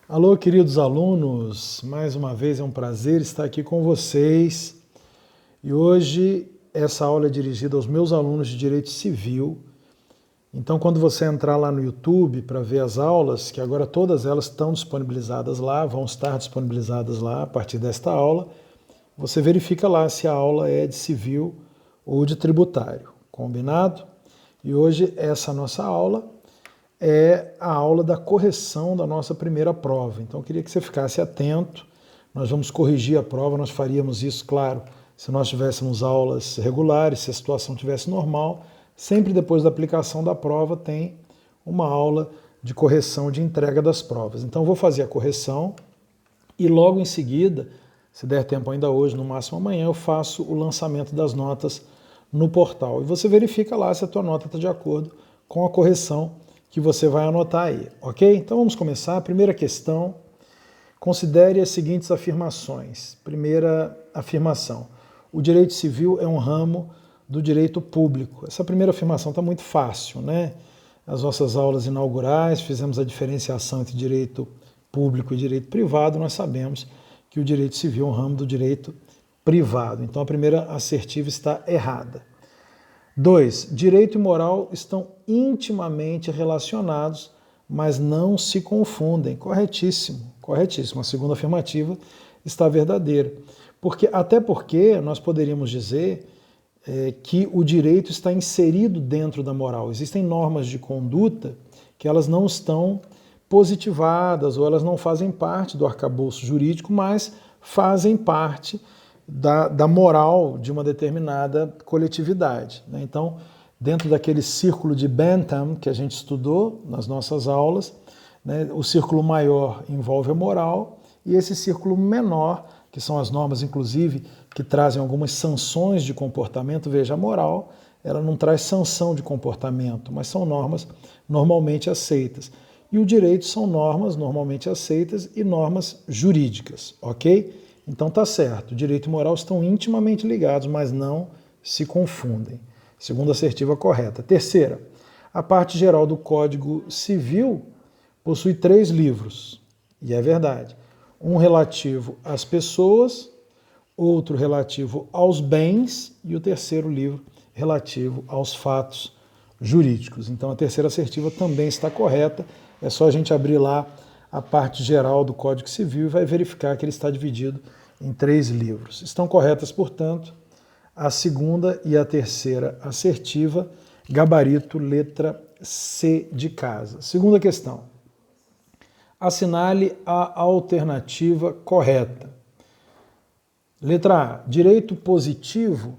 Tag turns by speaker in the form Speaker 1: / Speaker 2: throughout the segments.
Speaker 1: Alô, queridos alunos, mais uma vez é um prazer estar aqui com vocês. E hoje essa aula é dirigida aos meus alunos de Direito Civil. Então, quando você entrar lá no YouTube para ver as aulas, que agora todas elas estão disponibilizadas lá, vão estar disponibilizadas lá a partir desta aula, você verifica lá se a aula é de civil ou de tributário, combinado? E hoje essa nossa aula é a aula da correção da nossa primeira prova. Então eu queria que você ficasse atento. Nós vamos corrigir a prova, nós faríamos isso, claro, se nós tivéssemos aulas regulares, se a situação tivesse normal. Sempre depois da aplicação da prova tem uma aula de correção de entrega das provas. Então eu vou fazer a correção e logo em seguida, se der tempo ainda hoje, no máximo amanhã, eu faço o lançamento das notas no portal. E você verifica lá se a tua nota está de acordo com a correção que você vai anotar aí, ok? Então vamos começar. A primeira questão, considere as seguintes afirmações. Primeira afirmação, o direito civil é um ramo do direito público. Essa primeira afirmação está muito fácil, né? As nossas aulas inaugurais fizemos a diferenciação entre direito público e direito privado, nós sabemos que o direito civil é um ramo do direito privado. Então a primeira assertiva está errada. 2. Direito e moral estão intimamente relacionados, mas não se confundem. Corretíssimo, corretíssimo. A segunda afirmativa está verdadeira. Até porque nós poderíamos dizer que o direito está inserido dentro da moral. Existem normas de conduta que elas não estão positivadas ou elas não fazem parte do arcabouço jurídico, mas fazem parte da moral de uma determinada coletividade. Então, dentro daquele círculo de Bentham que a gente estudou nas nossas aulas, o círculo maior envolve a moral e esse círculo menor, que são as normas, inclusive, que trazem algumas sanções de comportamento. Veja, a moral, ela não traz sanção de comportamento, mas são normas normalmente aceitas. E o direito são normas normalmente aceitas e normas jurídicas, ok? Então tá certo, direito e moral estão intimamente ligados, mas não se confundem. Segunda assertiva correta. Terceira, a parte geral do Código Civil possui 3 livros, e é verdade. Um relativo às pessoas, outro relativo aos bens e o terceiro livro relativo aos fatos jurídicos. Então a terceira assertiva também está correta, é só a gente abrir lá a parte geral do Código Civil e vai verificar que ele está dividido em 3 livros. Estão corretas, portanto, a segunda e a terceira assertiva, gabarito letra C de casa. Segunda questão. Assinale a alternativa correta. Letra A. Direito positivo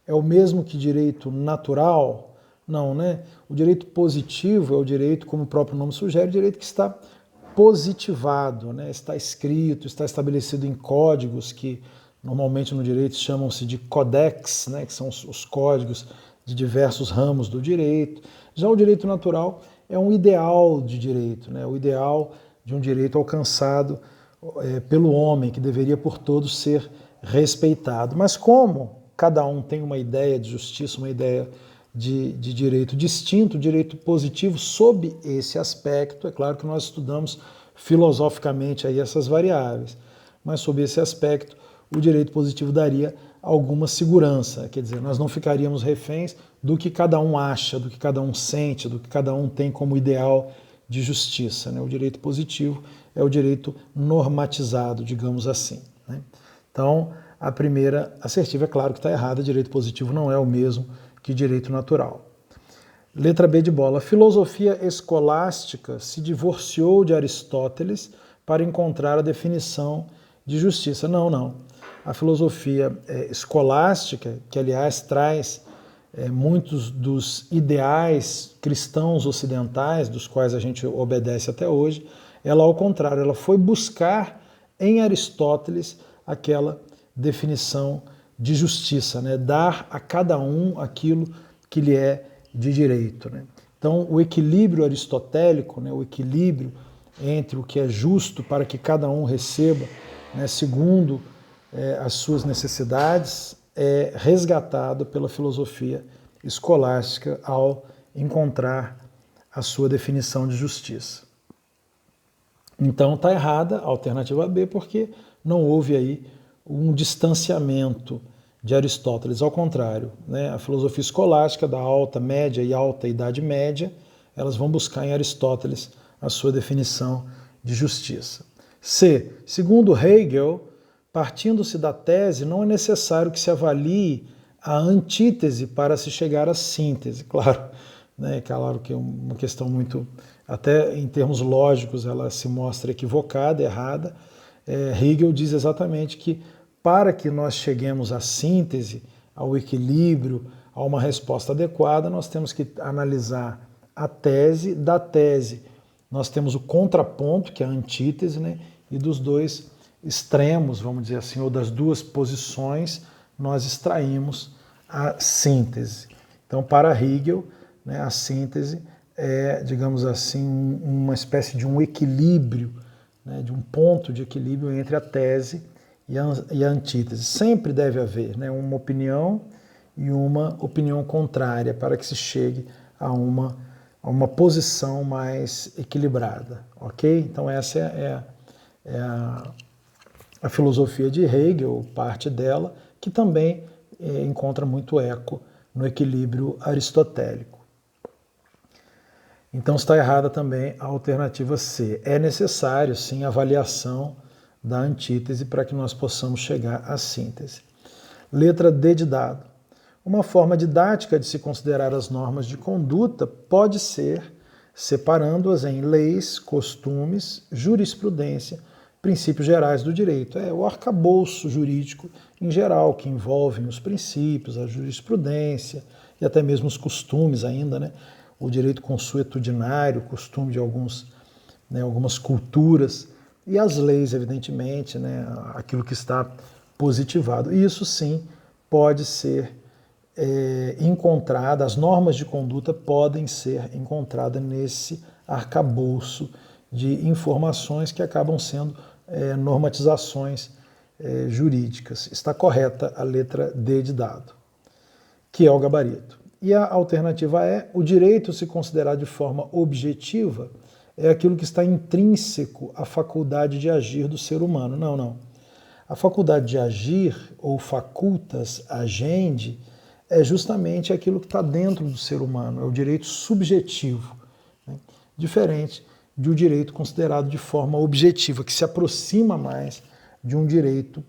Speaker 1: é o mesmo que direito natural? Não, né? O direito positivo é o direito, como o próprio nome sugere, o direito que está positivado, né? Está escrito, está estabelecido em códigos que normalmente no direito chamam-se de codex, né? Que são os códigos de diversos ramos do direito. Já o direito natural é um ideal de direito, né? O ideal de um direito alcançado pelo homem, que deveria por todos ser respeitado. Mas como cada um tem uma ideia de justiça, uma ideia de direito distinto, direito positivo, sob esse aspecto, é claro que nós estudamos filosoficamente aí essas variáveis, mas sob esse aspecto o direito positivo daria alguma segurança, quer dizer, nós não ficaríamos reféns do que cada um acha, do que cada um sente, do que cada um tem como ideal de justiça. O direito positivo é o direito normatizado, digamos assim. Então, a primeira assertiva é claro que está errada, direito positivo não é o mesmo que direito natural. Letra B de bola. A filosofia escolástica se divorciou de Aristóteles para encontrar a definição de justiça. Não. A filosofia escolástica, que aliás traz muitos dos ideais cristãos ocidentais, dos quais a gente obedece até hoje, ela ao contrário, ela foi buscar em Aristóteles aquela definição de justiça, dar a cada um aquilo que lhe é de direito. Então, o equilíbrio aristotélico, o equilíbrio entre o que é justo para que cada um receba, segundo as suas necessidades, é resgatado pela filosofia escolástica ao encontrar a sua definição de justiça. Então está errada a alternativa B, porque não houve aí um distanciamento de Aristóteles. Ao contrário, né? A filosofia escolástica da alta, média e alta Idade Média, elas vão buscar em Aristóteles a sua definição de justiça. C. Segundo Hegel, partindo-se da tese, não é necessário que se avalie a antítese para se chegar à síntese. Claro, né? Claro que é uma questão muito, até em termos lógicos, ela se mostra equivocada, errada. Hegel diz exatamente que para que nós cheguemos à síntese, ao equilíbrio, a uma resposta adequada, nós temos que analisar a tese. Da tese, nós temos o contraponto, que é a antítese, né? E dos dois extremos, vamos dizer assim, ou das duas posições, nós extraímos a síntese. Então, para Hegel, né, a síntese é, digamos assim, uma espécie de um equilíbrio, né, de um ponto de equilíbrio entre a tese e a antítese. Sempre deve haver, né, uma opinião e uma opinião contrária para que se chegue a uma posição mais equilibrada, ok? Então essa é a filosofia de Hegel, parte dela, que também encontra muito eco no equilíbrio aristotélico. Então está errada também a alternativa C. É necessário, sim, a avaliação da antítese para que nós possamos chegar à síntese. Letra D de dado. Uma forma didática de se considerar as normas de conduta pode ser separando-as em leis, costumes, jurisprudência, princípios gerais do direito. É o arcabouço jurídico em geral, que envolvem os princípios, a jurisprudência e até mesmo os costumes ainda, né? O direito consuetudinário, costume de algumas culturas, e as leis, evidentemente, né? Aquilo que está positivado. E isso sim pode ser encontrada, as normas de conduta podem ser encontradas nesse arcabouço de informações que acabam sendo normatizações jurídicas. Está correta a letra D de dado, que é o gabarito. E a alternativa é: o direito se considerar de forma objetiva é aquilo que está intrínseco à faculdade de agir do ser humano. Não. A faculdade de agir, ou facultas agendi, é justamente aquilo que está dentro do ser humano, é o direito subjetivo, né? Diferente de um direito considerado de forma objetiva, que se aproxima mais de um direito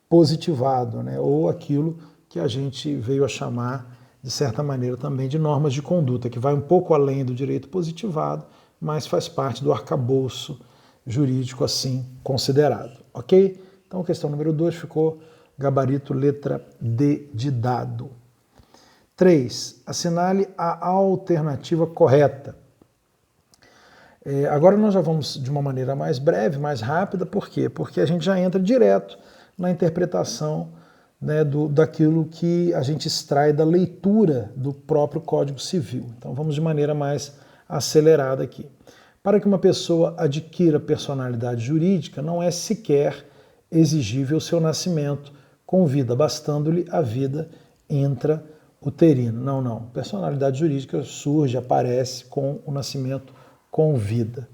Speaker 1: positivado, né? Ou aquilo que a gente veio a chamar, de certa maneira, também de normas de conduta, que vai um pouco além do direito positivado, mas faz parte do arcabouço jurídico assim considerado, ok? Então, a questão número 2 ficou gabarito letra D de dado. 3. Assinale a alternativa correta. Agora nós já vamos de uma maneira mais breve, mais rápida. Por quê? Porque a gente já entra direto na interpretação, né, daquilo que a gente extrai da leitura do próprio Código Civil. Então vamos de maneira mais acelerada aqui. Para que uma pessoa adquira personalidade jurídica, não é sequer exigível seu nascimento com vida, bastando-lhe a vida intrauterina. Não. Personalidade jurídica surge, aparece com o nascimento com vida.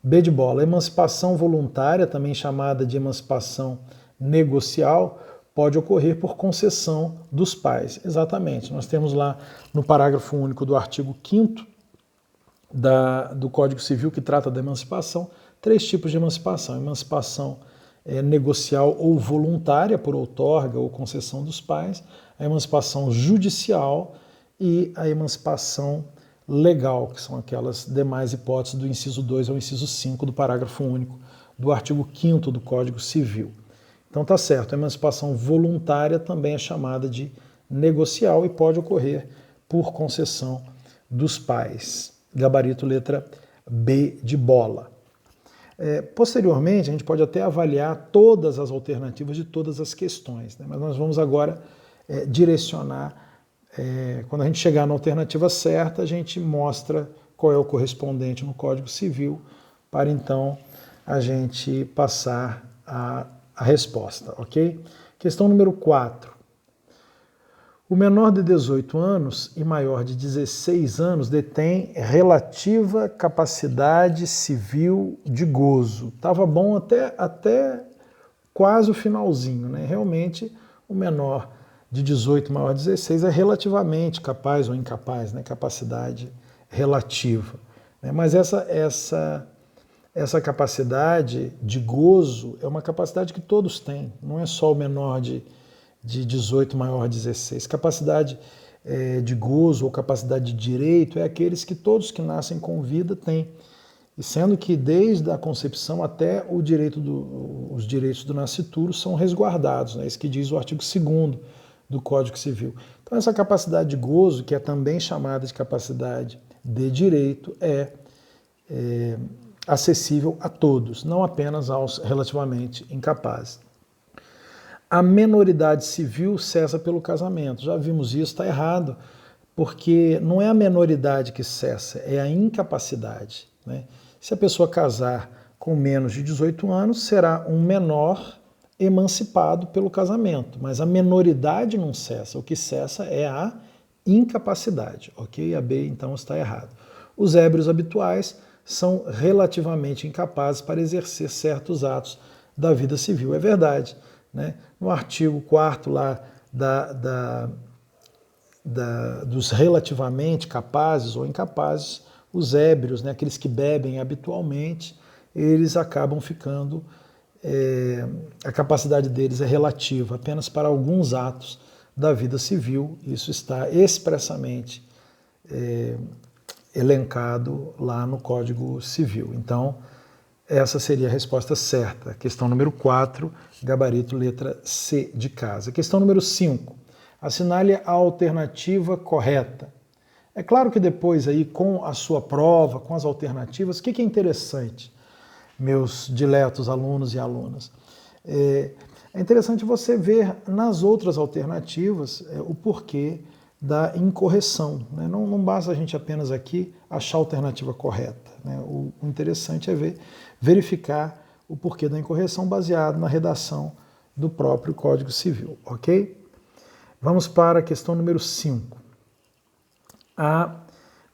Speaker 1: B de bola. Emancipação voluntária, também chamada de emancipação negocial, pode ocorrer por concessão dos pais. Exatamente. Nós temos lá no parágrafo único do artigo 5º do Código Civil, que trata da emancipação, 3 tipos de emancipação. Emancipação negocial ou voluntária, por outorga ou concessão dos pais, a emancipação judicial e a emancipação legal, que são aquelas demais hipóteses do inciso 2 ao inciso 5 do parágrafo único do artigo 5º do Código Civil. Então tá certo, a emancipação voluntária também é chamada de negocial e pode ocorrer por concessão dos pais. Gabarito letra B de bola. Posteriormente, a gente pode até avaliar todas as alternativas de todas as questões, né? Mas nós vamos agora direcionar, quando a gente chegar na alternativa certa, a gente mostra qual é o correspondente no Código Civil, para então a gente passar a resposta, ok? Questão número 4. O menor de 18 anos e maior de 16 anos detém relativa capacidade civil de gozo. Estava bom até quase o finalzinho, né? Realmente, o menor de 18 e maior de 16 é relativamente capaz ou incapaz, né? Capacidade relativa. Né? Mas essa capacidade de gozo é uma capacidade que todos têm, não é só o menor de 18 maior de 16. Capacidade de gozo ou capacidade de direito é aqueles que todos que nascem com vida têm. E sendo que desde a concepção até os direitos do nascituro são resguardados, né? Isso que diz o artigo 2º do Código Civil. Então essa capacidade de gozo, que é também chamada de capacidade de direito, é acessível a todos, não apenas aos relativamente incapazes. A menoridade civil cessa pelo casamento. Já vimos isso, está errado, porque não é a menoridade que cessa, é a incapacidade. Né? Se a pessoa casar com menos de 18 anos, será um menor emancipado pelo casamento, mas a menoridade não cessa, o que cessa é a incapacidade, ok? A B, então, está errado. Os ébrios habituais são relativamente incapazes para exercer certos atos da vida civil. É verdade. Né? No artigo 4º lá dos relativamente capazes ou incapazes, os ébrios, né, aqueles que bebem habitualmente, eles acabam ficando, a capacidade deles é relativa apenas para alguns atos da vida civil. Isso está expressamente elencado lá no Código Civil. Então, essa seria a resposta certa. Questão número 4, gabarito letra C de casa. Questão número 5, assinale a alternativa correta. É claro que depois aí, com a sua prova, com as alternativas, o que é interessante, meus diletos alunos e alunas? É interessante você ver nas outras alternativas o porquê da incorreção. Né? Não basta a gente apenas aqui achar a alternativa correta. Né? O interessante é verificar o porquê da incorreção baseado na redação do próprio Código Civil, ok? Vamos para a questão número 5. A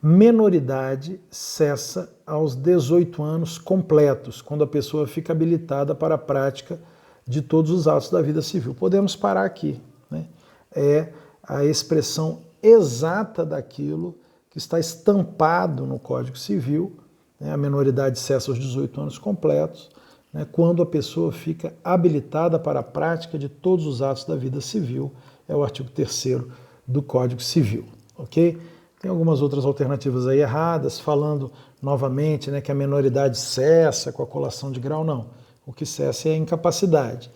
Speaker 1: menoridade cessa aos 18 anos completos, quando a pessoa fica habilitada para a prática de todos os atos da vida civil. Podemos parar aqui. Né? É a expressão exata daquilo que está estampado no Código Civil. Né? A menoridade cessa aos 18 anos completos, né? Quando a pessoa fica habilitada para a prática de todos os atos da vida civil. É o artigo 3º do Código Civil. Ok? Tem algumas outras alternativas aí erradas, falando novamente, né, que a menoridade cessa com a colação de grau. Não. O que cessa é a incapacidade.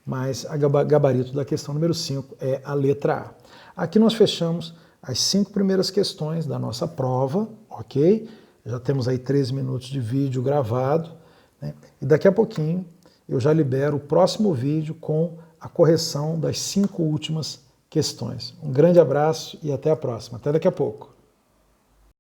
Speaker 1: Mas a gabarito da questão número 5 é a letra A. Aqui nós fechamos as 5 primeiras questões da nossa prova, ok? Já temos aí 13 minutos de vídeo gravado, né? E daqui a pouquinho eu já libero o próximo vídeo com a correção das 5 últimas questões. Um grande abraço e até a próxima. Até daqui a pouco.